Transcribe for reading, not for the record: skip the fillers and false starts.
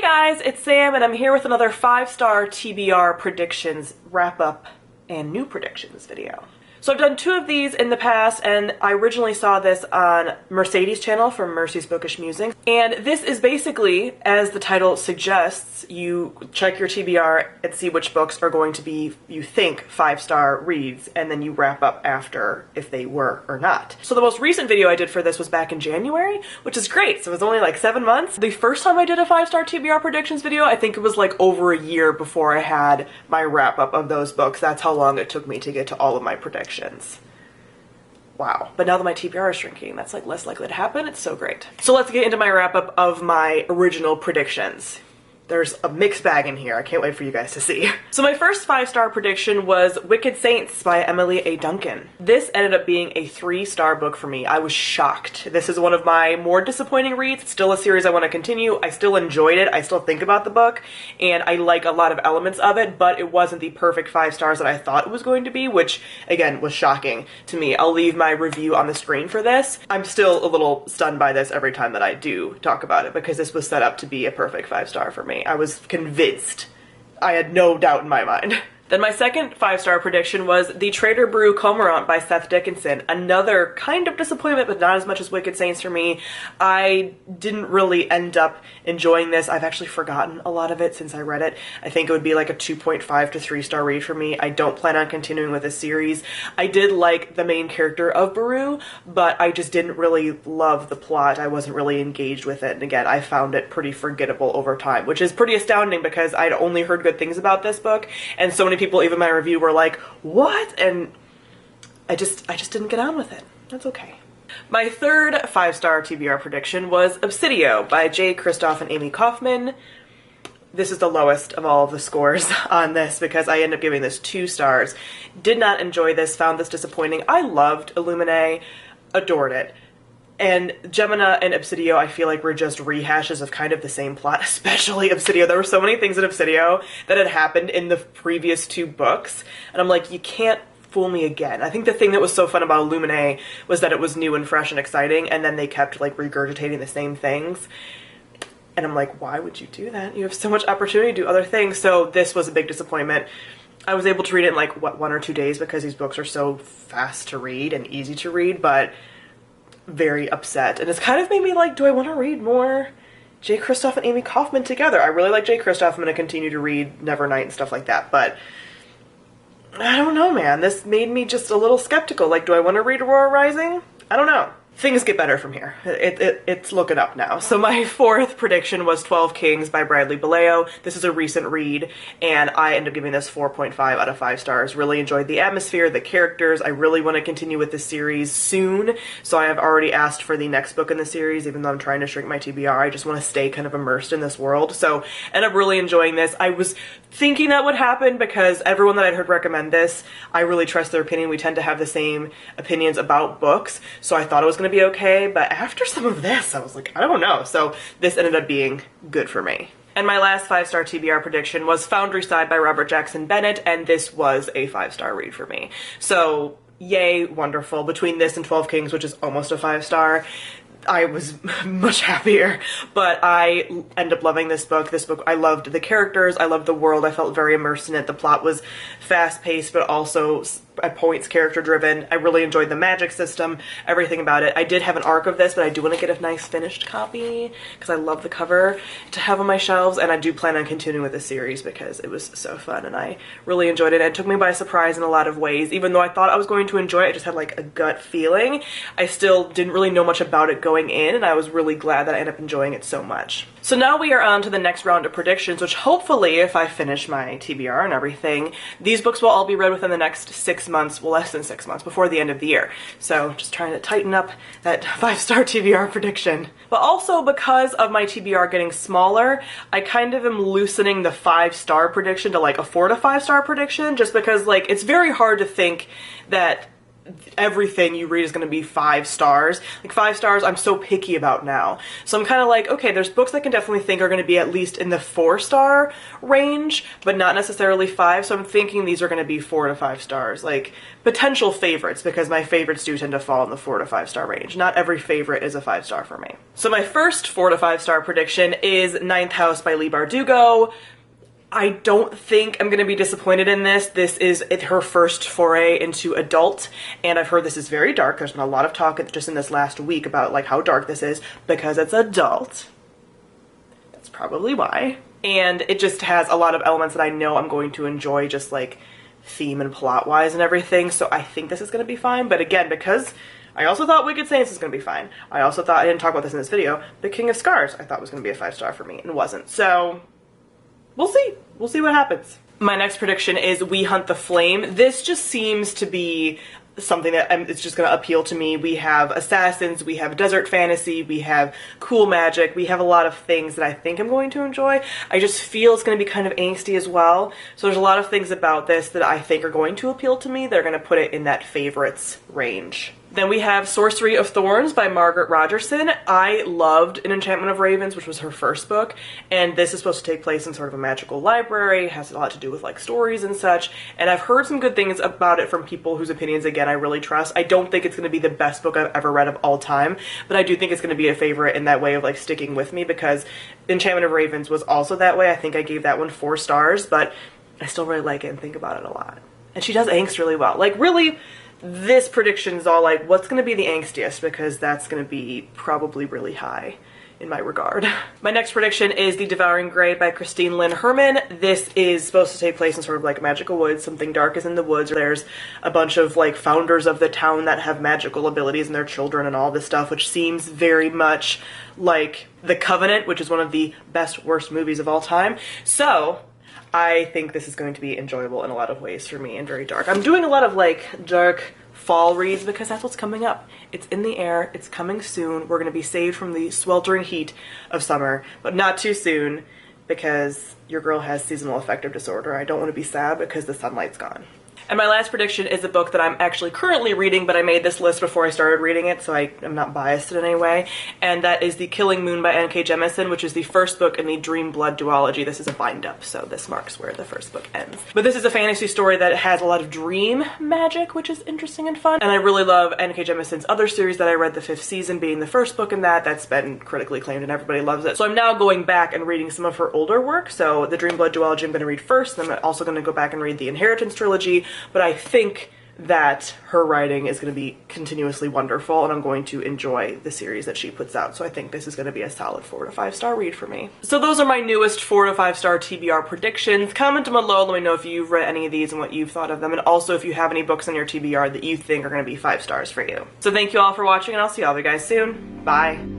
guys, it's Sam and I'm here with another 5-star TBR predictions wrap-up and new predictions video. So I've done 2 of these in the past, and I originally saw this on Mercedes' channel from Mercy's Bookish Musings. And this is basically, as the title suggests, you check your TBR and see which books are going to be, you think, 5-star reads, and then you wrap up after if they were or not. So the most recent video I did for this was back in January, which is great. So it was only like 7 months. The first time I did a 5-star TBR predictions video, I think it was like over a year before I had my wrap up of those books. That's how long it took me to get to all of my predictions. Wow. But now that my TBR is shrinking, that's like less likely to happen. It's so great. So let's get into my wrap up of my original predictions. There's a mixed bag in here. I can't wait for you guys to see. So my first 5-star prediction was Wicked Saints by Emily A. Duncan. This ended up being a 3-star book for me. I was shocked. This is one of my more disappointing reads. It's still a series I want to continue. I still enjoyed it. I still think about the book, and I like a lot of elements of it, but it wasn't the perfect 5 stars that I thought it was going to be, which again was shocking to me. I'll leave my review on the screen for this. I'm still a little stunned by this every time that I do talk about it, because this was set up to be a perfect 5-star for me. I was convinced. I had no doubt in my mind. Then my second 5-star prediction was The Trader Brew Cormorant by Seth Dickinson. Another kind of disappointment, but not as much as Wicked Saints for me. I didn't really end up enjoying this. I've actually forgotten a lot of it since I read it. I think it would be like a 2.5 to 3-star read for me. I don't plan on continuing with this series. I did like the main character of Baru, but I just didn't really love the plot. I wasn't really engaged with it. And again, I found it pretty forgettable over time, which is pretty astounding because I'd only heard good things about this book, and so many people, even my review, were like, what? And I just didn't get on with it. That's okay. My third 5-star TBR prediction was Obsidio by Jay Kristoff and Amy Kaufman. This is the lowest of all of the scores on this because I ended up giving this 2 stars. Did not enjoy this, found this disappointing. I loved Illuminae, adored it. And Gemina and Obsidio, I feel like, were just rehashes of kind of the same plot, especially Obsidio. There were so many things in Obsidio that had happened in the previous 2 books, and I'm like, you can't fool me again. I think the thing that was so fun about Illuminae was that it was new and fresh and exciting, and then they kept like regurgitating the same things. And I'm like, why would you do that? You have so much opportunity to do other things. So this was a big disappointment. I was able to read it in like, what, 1 or 2 days because these books are so fast to read and easy to read, but very upset. And it's kind of made me like, do I want to read more Jay Kristoff and Amy Kaufman together? I really like Jay Kristoff. I'm going to continue to read Nevernight and stuff like that, but I don't know, man. This made me just a little skeptical. Like, do I want to read Aurora Rising? I don't know. Things get better from here. It's looking up now. So my fourth prediction was 12 Kings by Bradley Baleo. This is a recent read, and I ended up giving this 4.5 out of 5 stars. Really enjoyed the atmosphere, the characters. I really want to continue with this series soon, so I have already asked for the next book in the series, even though I'm trying to shrink my TBR. I just want to stay kind of immersed in this world, so ended up really enjoying this. I was thinking that would happen because everyone that I'd heard recommend this, I really trust their opinion. We tend to have the same opinions about books, so I thought it was going to be okay, but after some of this, I was like, I don't know. So this ended up being good for me. And my last 5-star TBR prediction was Foundry Side by Robert Jackson Bennett, and this was a 5-star read for me. So yay, wonderful. Between this and 12 Kings, which is almost a 5-star, I was much happier, but I end up loving this book. This book, I loved the characters, I loved the world, I felt very immersed in it. The plot was fast-paced, but also at points character-driven. I really enjoyed the magic system, everything about it. I did have an arc of this, but I do want to get a nice finished copy because I love the cover to have on my shelves, and I do plan on continuing with this series because it was so fun and I really enjoyed it. It took me by surprise in a lot of ways. Even though I thought I was going to enjoy it, I just had like a gut feeling. I still didn't really know much about it going in, and I was really glad that I ended up enjoying it so much. So now we are on to the next round of predictions, which hopefully, if I finish my TBR and everything, these books will all be read within the next 6 months, well, less than 6 months, before the end of the year. So just trying to tighten up that 5-star TBR prediction. But also because of my TBR getting smaller, I kind of am loosening the 5-star prediction to like a 4 to 5-star prediction, just because like it's very hard to think that everything you read is going to be 5 stars. Like 5 stars I'm so picky about now. So I'm kind of like, okay, there's books I can definitely think are going to be at least in the 4-star range, but not necessarily 5. So I'm thinking these are going to be 4 to 5 stars, like potential favorites, because my favorites do tend to fall in the 4 to 5 star range. Not every favorite is a 5-star for me. So my first 4 to 5 star prediction is Ninth House by Leigh Bardugo. I don't think I'm going to be disappointed in this. This is her first foray into adult, and I've heard this is very dark. There's been a lot of talk just in this last week about like how dark this is because it's adult. That's probably why. And it just has a lot of elements that I know I'm going to enjoy, just like theme and plot wise and everything. So I think this is going to be fine. But again, because I also thought Wicked Saints was going to be fine. I also thought, I didn't talk about this in this video, The King of Scars I thought was going to be a 5-star for me and wasn't. So we'll see. We'll see what happens. My next prediction is We Hunt the Flame. This just seems to be something that it's just going to appeal to me. We have assassins, we have desert fantasy, we have cool magic, we have a lot of things that I think I'm going to enjoy. I just feel it's going to be kind of angsty as well. So there's a lot of things about this that I think are going to appeal to me. They're going to put it in that favorites range. Then we have Sorcery of Thorns by Margaret Rogerson. I loved An Enchantment of Ravens, which was her first book, and this is supposed to take place in sort of a magical library. It has a lot to do with like stories and such, and I've heard some good things about it from people whose opinions, again, I really trust. I don't think it's going to be the best book I've ever read of all time, but I do think it's going to be a favorite in that way of like sticking with me, because Enchantment of Ravens was also that way. I think I gave that one 4 stars, but I still really like it and think about it a lot. And she does angst really well. Like really, this prediction is all like, what's going to be the angstiest? Because that's going to be probably really high in my regard. My next prediction is The Devouring Grey by Christine Lynn Herman. This is supposed to take place in sort of like magical woods. Something dark is in the woods. There's a bunch of like founders of the town that have magical abilities and their children and all this stuff, which seems very much like The Covenant, which is one of the best worst movies of all time. So I think this is going to be enjoyable in a lot of ways for me and very dark. I'm doing a lot of like dark fall reads because that's what's coming up. It's in the air, it's coming soon. We're going to be saved from the sweltering heat of summer, but not too soon because your girl has seasonal affective disorder. I don't want to be sad because the sunlight's gone. And my last prediction is a book that I'm actually currently reading, but I made this list before I started reading it, so I'm not biased in any way. And that is The Killing Moon by N.K. Jemisin, which is the first book in the Dream Blood duology. This is a bind-up, so this marks where the first book ends. But this is a fantasy story that has a lot of dream magic, which is interesting and fun. And I really love N.K. Jemisin's other series that I read, the 5th season being the first book in that. That's been critically acclaimed and everybody loves it. So I'm now going back and reading some of her older work. So the Dream Blood duology I'm going to read first, then I'm also going to go back and read the Inheritance trilogy. But I think that her writing is going to be continuously wonderful and I'm going to enjoy the series that she puts out. So I think this is going to be a solid 4 to 5 star read for me. So those are my newest 4 to 5 star TBR predictions. Comment them below, let me know if you've read any of these and what you've thought of them, and also if you have any books on your TBR that you think are going to be 5 stars for you. So thank you all for watching and I'll see all of you guys soon. Bye.